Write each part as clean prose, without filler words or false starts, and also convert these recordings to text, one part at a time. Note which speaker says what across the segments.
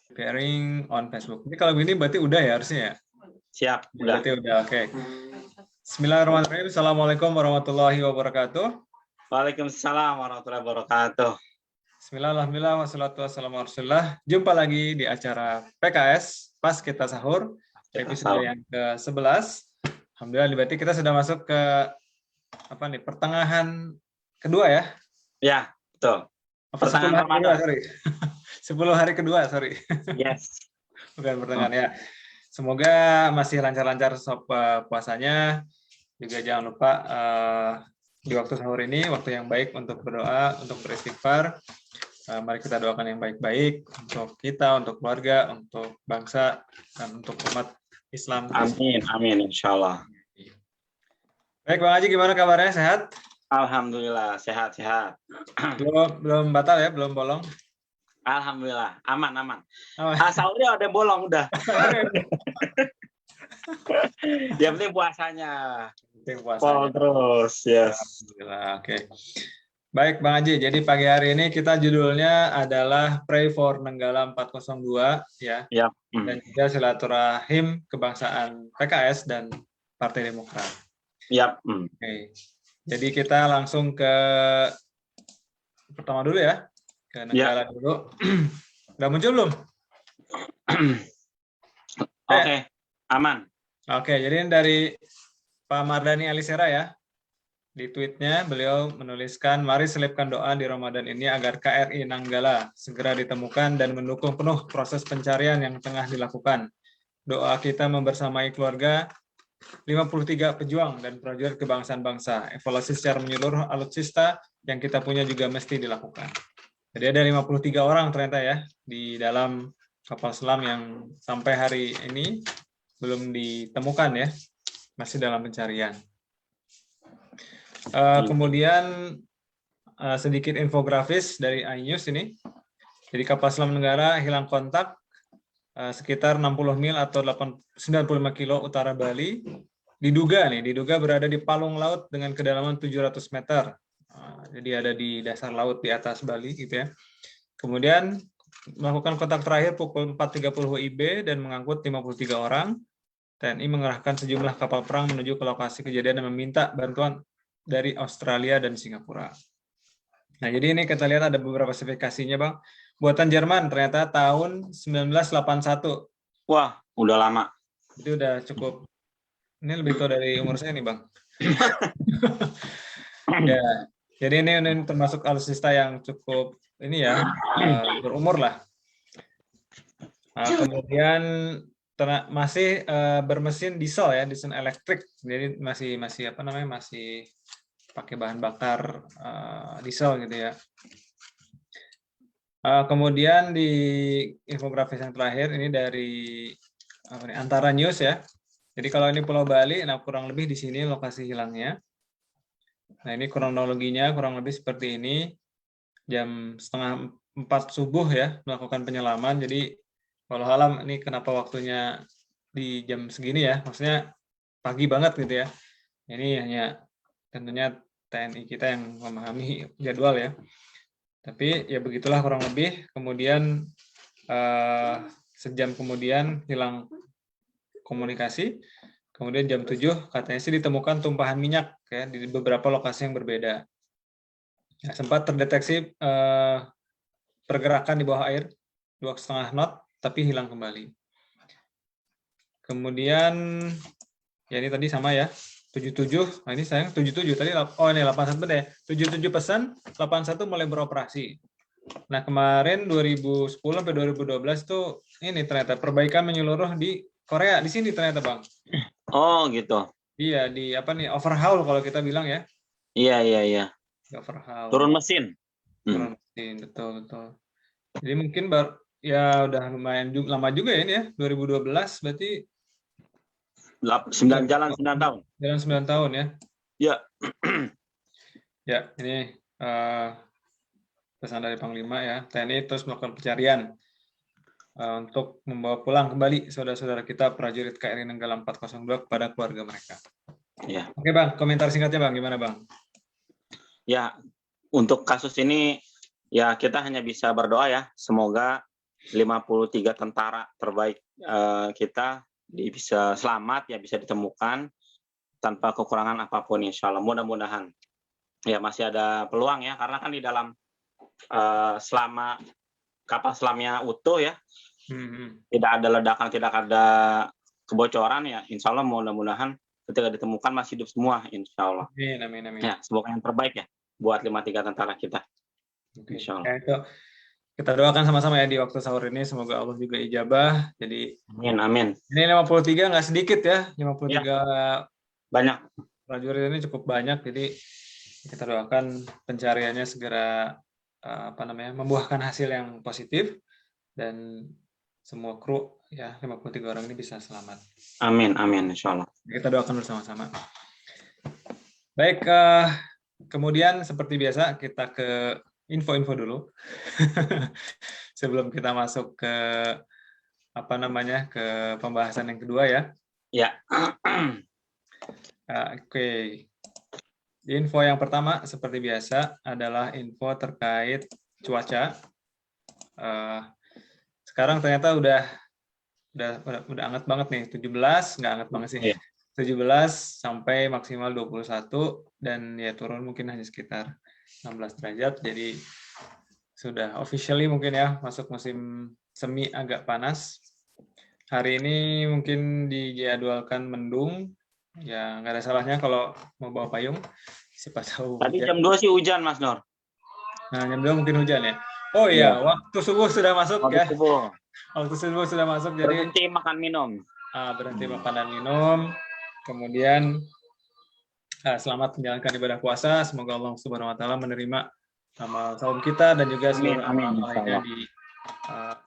Speaker 1: Sharing on Facebook. Ini kalau begini berarti udah ya harusnya ya?
Speaker 2: Siap,
Speaker 1: Ya,
Speaker 2: udah.
Speaker 1: berarti udah, oke. Bismillahirrahmanirrahim. Assalamualaikum warahmatullahi wabarakatuh.
Speaker 2: Waalaikumsalam warahmatullahi wabarakatuh.
Speaker 1: Bismillah, alhamdulillah, wassalatu wassalamu ala rasulillah. Jumpa lagi di acara PKS, Pas Kita Sahur, episode yang ke-11. Alhamdulillah, berarti kita sudah masuk ke pertengahan kedua ya?
Speaker 2: Ya, betul.
Speaker 1: Pertengahan Ramadan. Sorry. 10 hari kedua, sorry.
Speaker 2: Yes.
Speaker 1: Bukan pertengahan ya. Semoga masih lancar-lancar puasanya. Juga jangan lupa di waktu sahur ini, waktu yang baik untuk berdoa, untuk beristighfar. Mari kita doakan yang baik-baik untuk kita, untuk keluarga, untuk bangsa, dan untuk umat Islam.
Speaker 2: Amin, amin, insya Allah.
Speaker 1: Baik, Bang Haji, gimana kabarnya? Sehat?
Speaker 2: Alhamdulillah, sehat-sehat.
Speaker 1: Belum batal ya? Belum bolong?
Speaker 2: Alhamdulillah, aman. Sahurnya ada bolong udah. Yang penting puasanya. Pol terus, yes.
Speaker 1: Alhamdulillah, oke. Baik, Bang Haji. Jadi pagi hari ini kita judulnya adalah Pray for Nenggala 402 ya.
Speaker 2: Yep.
Speaker 1: Dan juga silaturahim kebangsaan PKS dan Partai Demokrat.
Speaker 2: Yap.
Speaker 1: Oke. Jadi kita langsung ke pertama dulu ya. Ke Nenggala dulu. Udah muncul belum?
Speaker 2: Oke, aman.
Speaker 1: Oke, jadi ini dari Pak Mardhani Alisera ya. Di tweetnya beliau menuliskan, mari selipkan doa di Ramadan ini agar KRI Nanggala segera ditemukan dan mendukung penuh proses pencarian yang tengah dilakukan. Doa kita membersamai keluarga 53 pejuang dan prajurit kebangsaan bangsa. Evaluasi secara menyeluruh alutsista yang kita punya juga mesti dilakukan. Jadi ada 53 orang ternyata ya di dalam kapal selam yang sampai hari ini belum ditemukan ya, masih dalam pencarian. Kemudian sedikit infografis dari iNews ini. Jadi kapal selam negara hilang kontak sekitar 60 mil atau 95 kilo utara Bali. Diduga berada di palung laut dengan kedalaman 700 meter. Jadi ada di dasar laut di atas Bali gitu ya. Kemudian melakukan kontak terakhir pukul 4.30 WIB dan mengangkut 53 orang. TNI mengerahkan sejumlah kapal perang menuju ke lokasi kejadian dan meminta bantuan dari Australia dan Singapura. Nah, jadi ini kita lihat ada beberapa spesifikasinya, Bang. Buatan Jerman ternyata tahun 1981.
Speaker 2: Wah, udah lama.
Speaker 1: Itu udah cukup. Ini lebih tua dari umur saya nih, Bang. Ya, jadi ini termasuk alutsista yang cukup ini ya, berumur lah. Kemudian masih bermesin diesel ya, diesel elektrik. Jadi masih pakai bahan bakar diesel gitu ya. Kemudian di infografis yang terakhir ini dari Antara News ya. Jadi kalau ini Pulau Bali, nah kurang lebih di sini lokasi hilangnya. Nah ini kronologinya kurang lebih seperti ini. Jam 3:30 subuh ya melakukan penyelaman. Jadi walau alam ini kenapa waktunya di jam segini ya? Maksudnya pagi banget gitu ya. Ini hanya tentunya TNI kita yang memahami jadwal ya. Tapi ya begitulah kurang lebih. Kemudian sejam kemudian hilang komunikasi. Kemudian jam 7 katanya sih ditemukan tumpahan minyak ya di beberapa lokasi yang berbeda. Ya, sempat terdeteksi pergerakan di bawah air 2,5 knot tapi hilang kembali. Kemudian ya ini tadi sama ya. 77, nah ini sayang 77 tadi, oh ini 81 deh, 77 pesan, 81 mulai beroperasi. Nah kemarin 2010 sampai 2012 tuh ini ternyata perbaikan menyeluruh di Korea, di sini ternyata Bang.
Speaker 2: Oh gitu.
Speaker 1: Iya, di overhaul kalau kita bilang ya.
Speaker 2: Iya.
Speaker 1: Overhaul.
Speaker 2: Turun mesin.
Speaker 1: Turun mesin, betul. Jadi mungkin ya udah lumayan lama juga ya ini ya, 2012 berarti
Speaker 2: 9 tahun.
Speaker 1: Jalan 9 tahun ya.
Speaker 2: Ya.
Speaker 1: Ya, ini pesan dari Panglima ya. TNI terus melakukan pencarian untuk membawa pulang kembali saudara-saudara kita prajurit KRI Nanggala 402 kepada keluarga mereka.
Speaker 2: Ya.
Speaker 1: Oke Bang, komentar singkatnya Bang, gimana Bang?
Speaker 2: Ya, untuk kasus ini ya kita hanya bisa berdoa ya, semoga 53 tentara terbaik kita bisa selamat, ya bisa ditemukan tanpa kekurangan apapun, insya Allah. Mudah-mudahan ya masih ada peluang ya, karena kan di dalam selama kapal selamnya utuh ya, tidak ada ledakan, tidak ada kebocoran ya, insya Allah mudah-mudahan ketika ditemukan masih hidup semua, insya Allah.
Speaker 1: Amin, amin, amin.
Speaker 2: Ya, semoga yang terbaik ya buat 53 tentara kita.
Speaker 1: Oke.
Speaker 2: Insya Allah.
Speaker 1: Ya, itu kita doakan sama-sama ya di waktu sahur ini, semoga Allah juga ijabah. Jadi
Speaker 2: Amin, amin.
Speaker 1: ini 53 nggak sedikit ya, 53
Speaker 2: Banyak.
Speaker 1: prajurit ini cukup banyak, jadi kita doakan pencariannya segera membuahkan hasil yang positif dan semua kru ya 53 orang ini bisa selamat.
Speaker 2: Amin, amin, insya Allah.
Speaker 1: Kita doakan bersama-sama. Baik, kemudian seperti biasa kita ke info-info dulu sebelum kita masuk ke ke pembahasan yang kedua ya.
Speaker 2: Ya.
Speaker 1: Oke. Info yang pertama seperti biasa adalah info terkait cuaca. Sekarang ternyata udah hangat banget nih, 17, nggak hangat banget sih.
Speaker 2: Iya.
Speaker 1: 17 sampai maksimal 21 dan ya turun mungkin hanya sekitar 16 derajat. Jadi sudah officially mungkin ya masuk musim semi agak panas. Hari ini mungkin dijadwalkan mendung. Ya nggak ada salahnya kalau mau bawa payung. Siapa tahu.
Speaker 2: Tadi jam 2 sih hujan, Mas Nur.
Speaker 1: Nah, jam 2 mungkin hujan ya. Oh iya, waktu subuh sudah masuk ya. Waktu subuh sudah masuk, jadi
Speaker 2: berhenti makan minum.
Speaker 1: Berhenti makan dan minum. Kemudian selamat menjalankan ibadah puasa. Semoga Allah Subhanahu Wa Taala menerima amal saum kita dan juga seluruh amal lainnya di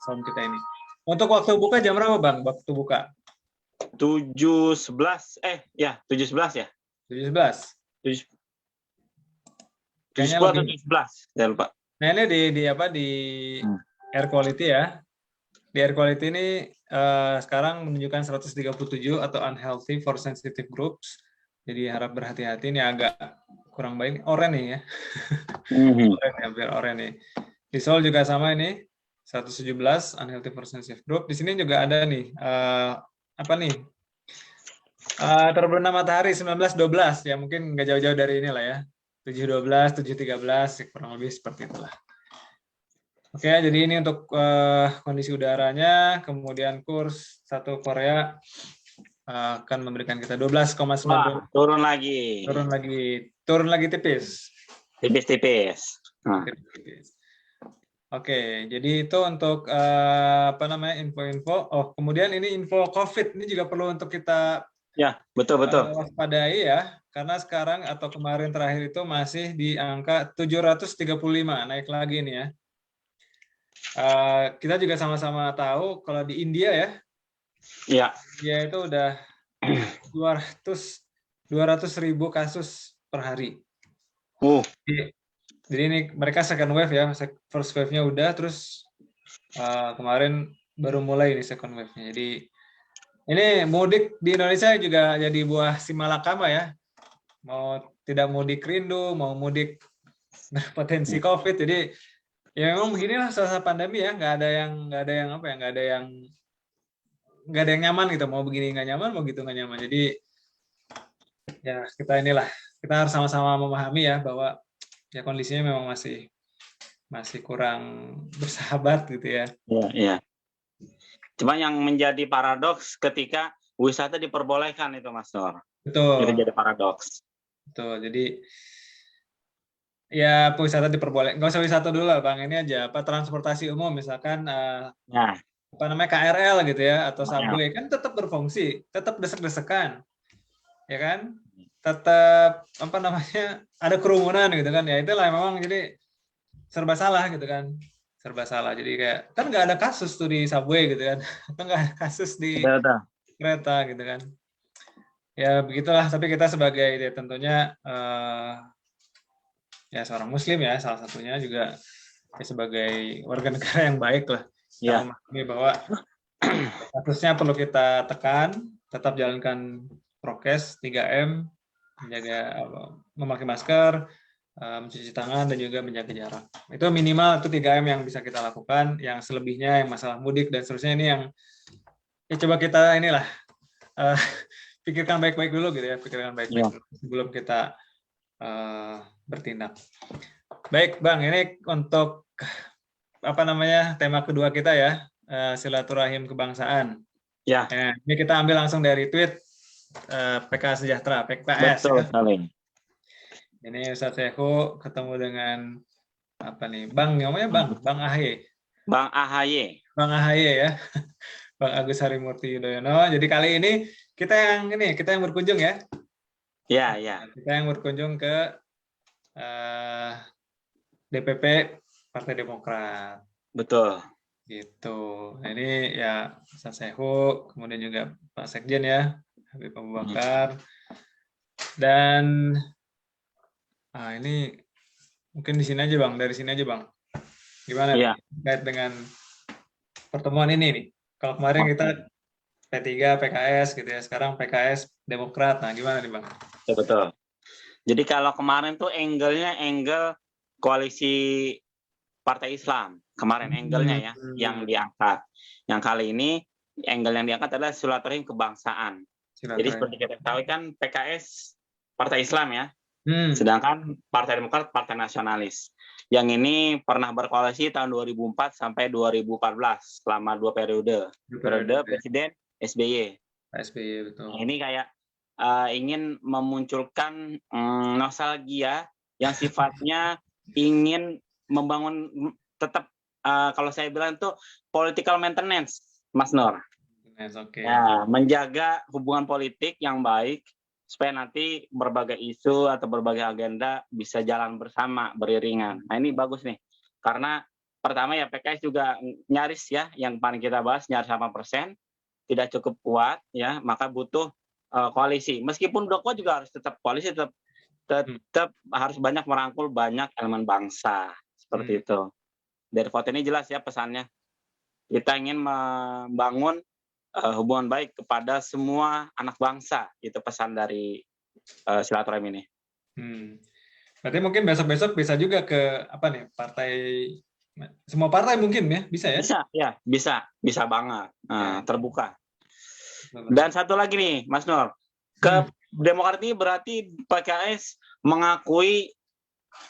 Speaker 1: saum kita ini. Untuk waktu buka jam berapa, Bang? Waktu buka?
Speaker 2: 7.11 ya 7.11 ya.
Speaker 1: 7.11.
Speaker 2: 7.10 atau 7.11, saya lupa.
Speaker 1: Nah ini di air quality ya. Di air quality ini sekarang menunjukkan 137 atau unhealthy for sensitive groups. Jadi harap berhati-hati, ini agak kurang baik. Oranye nih ya. Oranye, hampir oranye nih. Di Seoul juga sama ini 117 unhealthy for sensitive group. Di sini juga ada nih terbenam matahari 19.12 ya, mungkin nggak jauh-jauh dari inilah ya. 7.12, 7.13 kurang lebih seperti itulah. Oke, jadi ini untuk kondisi udaranya. Kemudian kurs 1 Korea akan memberikan kita 12,9.
Speaker 2: Turun lagi.
Speaker 1: Turun lagi tipis.
Speaker 2: Tipis-tipis.
Speaker 1: Oke, jadi itu untuk info-info. Oh, kemudian ini info COVID ini juga perlu untuk kita
Speaker 2: betul.
Speaker 1: waspadai ya, karena sekarang atau kemarin terakhir itu masih di angka 735, naik lagi nih ya. Kita juga sama-sama tahu kalau di India ya.
Speaker 2: Iya.
Speaker 1: India itu udah 200.000 kasus per hari. Jadi ini mereka second wave ya, first wave-nya udah, terus kemarin baru mulai ini second wave-nya. Jadi ini mudik di Indonesia juga jadi buah simalakama ya. Mau tidak mudik rindu, mau mudik potensi COVID. Jadi ya memang beginilah suasana pandemi ya, nggak ada yang nyaman gitu. Mau begini nggak nyaman, mau gitu nggak nyaman. Jadi ya kita harus sama-sama memahami ya bahwa ya kondisinya memang masih kurang bersahabat gitu ya.
Speaker 2: Iya. Cuma yang menjadi paradoks ketika wisata diperbolehkan itu, Mas Nur.
Speaker 1: Betul.
Speaker 2: Itu jadi paradoks.
Speaker 1: Betul. Jadi ya wisata diperbolehkan. Nggak usah wisata dulu lah, Bang. Ini aja transportasi umum misalkan KRL gitu ya atau subway kan tetap berfungsi, tetap desek-desekan. Ya kan? Tetap ada kerumunan gitu kan. Ya itulah memang jadi serba salah gitu kan. Serba salah. Jadi kayak kan nggak ada kasus tuh di subway gitu kan. Atau nggak ada kasus di kereta gitu kan. Ya begitulah, tapi kita sebagai ya, tentunya ya seorang muslim ya, salah satunya juga ya, sebagai warga negara yang baik lah. Kita memahami bahwa kasusnya perlu kita tekan, tetap jalankan prokes 3M, menjaga memakai masker, mencuci tangan dan juga menjaga jarak. Itu minimal itu 3M yang bisa kita lakukan. Yang selebihnya yang masalah mudik dan seterusnya ini yang ya coba kita inilah eh, pikirkan baik-baik dulu gitu ya, pikirkan baik-baik dulu sebelum kita bertindak. Baik, Bang, ini untuk apa namanya tema kedua kita ya, silaturahim kebangsaan.
Speaker 2: Ya.
Speaker 1: Ini kita ambil langsung dari tweet PKS Sejahtera, PKS.
Speaker 2: Betul
Speaker 1: Ya.
Speaker 2: sekali.
Speaker 1: Ini Ustadz Sehu ketemu dengan apa nih, Bang, namanya Bang AHY.
Speaker 2: Bang AHY.
Speaker 1: Bang AHY ya, Bang Agus Harimurti Yudhoyono. Jadi kali ini kita yang berkunjung ya.
Speaker 2: Ya, ya.
Speaker 1: Kita yang berkunjung ke DPP Partai Demokrat.
Speaker 2: Betul.
Speaker 1: Gitu. Nah, ini ya Ustadz Sehu, kemudian juga Pak Sekjen ya, Habib Abu Bakar. Dan ini mungkin di sini aja Bang, dari sini aja Bang. Gimana
Speaker 2: ya.
Speaker 1: terkait dengan pertemuan ini nih? Kalau kemarin kita P3, PKS gitu ya, sekarang PKS Demokrat. Nah, gimana nih Bang?
Speaker 2: Betul. Jadi kalau kemarin tuh angle-nya angle koalisi Partai Islam. Kemarin angle-nya ya yang diangkat. Yang kali ini angle yang diangkat adalah silaturahim kebangsaan. Jadi seperti kita ketahui kan PKS Partai Islam ya. Sedangkan Partai Demokrat Partai Nasionalis. Yang ini pernah berkoalisi tahun 2004 sampai 2014 selama 2 periode. Periode Presiden SBY.
Speaker 1: SBY betul.
Speaker 2: Nah, ini kayak ingin memunculkan nostalgia yang sifatnya ingin membangun tetap kalau saya bilang itu political maintenance, Mas Nur.
Speaker 1: Okay.
Speaker 2: Ya, menjaga hubungan politik yang baik supaya nanti berbagai isu atau berbagai agenda bisa jalan bersama, beriringan. Nah, ini bagus nih. Karena pertama ya PKS juga nyaris ya, yang paling kita bahas nyaris 8%, tidak cukup kuat ya, maka butuh koalisi. Meskipun udah kuat juga harus tetap koalisi, tetap harus banyak merangkul banyak elemen bangsa. Seperti itu. Dari foto ini jelas ya pesannya. Kita ingin membangun hubungan baik kepada semua anak bangsa, itu pesan dari silaturahim ini.
Speaker 1: Berarti mungkin besok-besok bisa juga ke apa nih, partai, semua partai mungkin ya, bisa ya?
Speaker 2: Bisa ya, bisa banget. Terbuka. Dan satu lagi nih, Mas Nur, ke Demokrat ini berarti PKS mengakui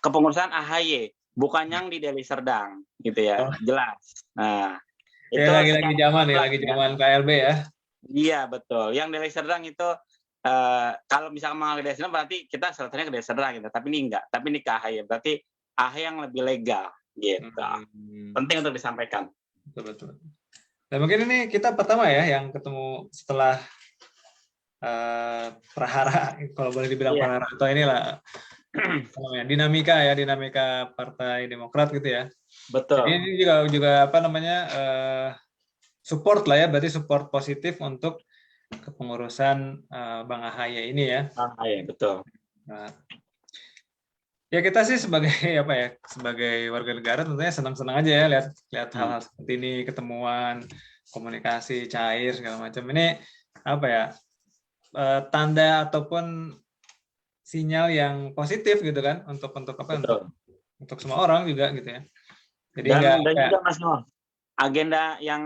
Speaker 2: kepengurusan AHY, bukan yang di Deli Serdang, gitu ya, jelas. Nah.
Speaker 1: Itu lagi zaman nih, lagi zaman KLB ya.
Speaker 2: Iya betul. Yang Deli Serdang itu kalau misalkan mengalami Deli Serdang berarti kita selaturnya ke Deli Serdang gitu. Tapi ini enggak. Tapi ini ke AHY. Berarti AHY yang lebih legal gitu. Penting untuk disampaikan.
Speaker 1: Betul. Dan mungkin ini kita pertama ya yang ketemu setelah prahara, kalau boleh dibilang prahara atau inilah dinamika Partai Demokrat gitu ya.
Speaker 2: Betul.
Speaker 1: Jadi ini juga apa namanya support lah ya, berarti support positif untuk kepengurusan Bang AHY ini ya.
Speaker 2: Bang AHY betul.
Speaker 1: Nah, ya kita sih sebagai apa ya, sebagai warga negara tentunya senang-senang aja ya lihat hal-hal seperti ini, ketemuan, komunikasi cair segala macam. Ini apa ya, tanda ataupun sinyal yang positif gitu kan untuk apa, untuk semua orang juga gitu ya. Jadi
Speaker 2: dan juga Mas Nur, agenda yang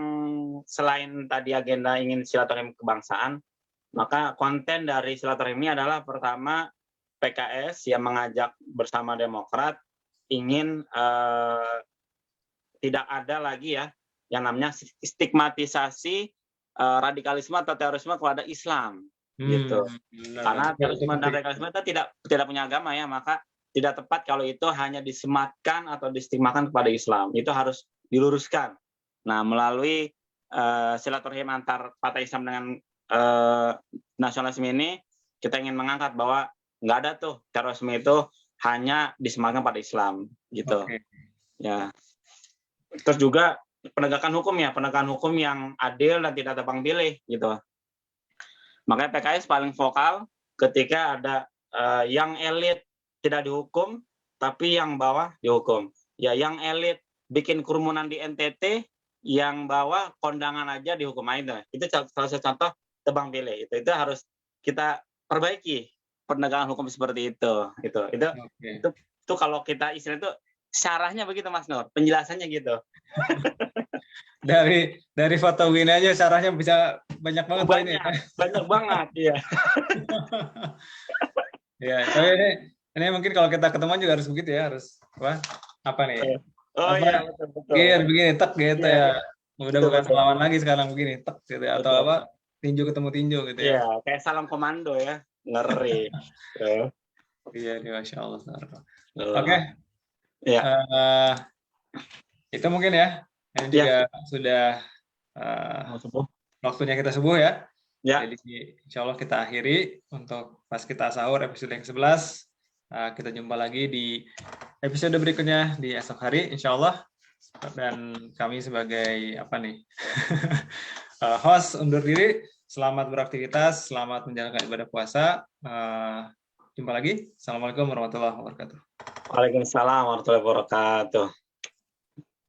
Speaker 2: selain tadi agenda ingin silaturahim kebangsaan, maka konten dari silaturahim ini adalah pertama PKS yang mengajak bersama Demokrat ingin tidak ada lagi ya yang namanya stigmatisasi radikalisme atau terorisme kepada Islam gitu. Karena terorisme dan radikalisme itu tidak punya agama ya, maka tidak tepat kalau itu hanya disematkan atau distigmakan kepada Islam. Itu harus diluruskan. Nah, melalui silaturahim antar partai Islam dengan nasionalisme ini, kita ingin mengangkat bahwa nggak ada tuh terorisme itu hanya disematkan pada Islam, gitu. Ya. Terus juga penegakan hukum yang adil dan tidak tebang pilih, gitu. Makanya PKS paling vokal ketika ada yang elit tidak dihukum, tapi yang bawah dihukum. Ya, yang elit bikin kerumunan di NTT, yang bawah kondangan aja dihukum aja. Itu salah satu contoh tebang pilih. Itu harus kita perbaiki penegakan hukum seperti itu. Itu Itu kalau kita istilah itu syarahnya begitu Mas Nur, penjelasannya gitu.
Speaker 1: Dari foto Win aja syarahnya bisa banyak banget Pak, ini.
Speaker 2: Banyak banget, iya.
Speaker 1: Ya, tapi ini mungkin kalau kita ketemuan juga harus begitu ya, harus apa nih?
Speaker 2: Oh iya, betul.
Speaker 1: Begini, tek gitu
Speaker 2: Iya,
Speaker 1: ya. Udah bukan lawan lagi sekarang begini, tek gitu ya. Atau apa? Tinju ketemu tinju gitu ya.
Speaker 2: Iya, kayak salam komando ya. Ngeri.
Speaker 1: Iya, Masya Allah.
Speaker 2: Oke.
Speaker 1: Ya. Itu mungkin ya. Ini juga sudah waktunya kita subuh ya. Jadi insya Allah kita akhiri untuk pas kita sahur episode yang 11. Kita jumpa lagi di episode berikutnya di esok hari insya Allah. Dan kami sebagai host undur diri. Selamat beraktivitas, selamat menjalankan ibadah puasa. Jumpa lagi. Assalamualaikum warahmatullahi wabarakatuh.
Speaker 2: Waalaikumsalam warahmatullahi wabarakatuh.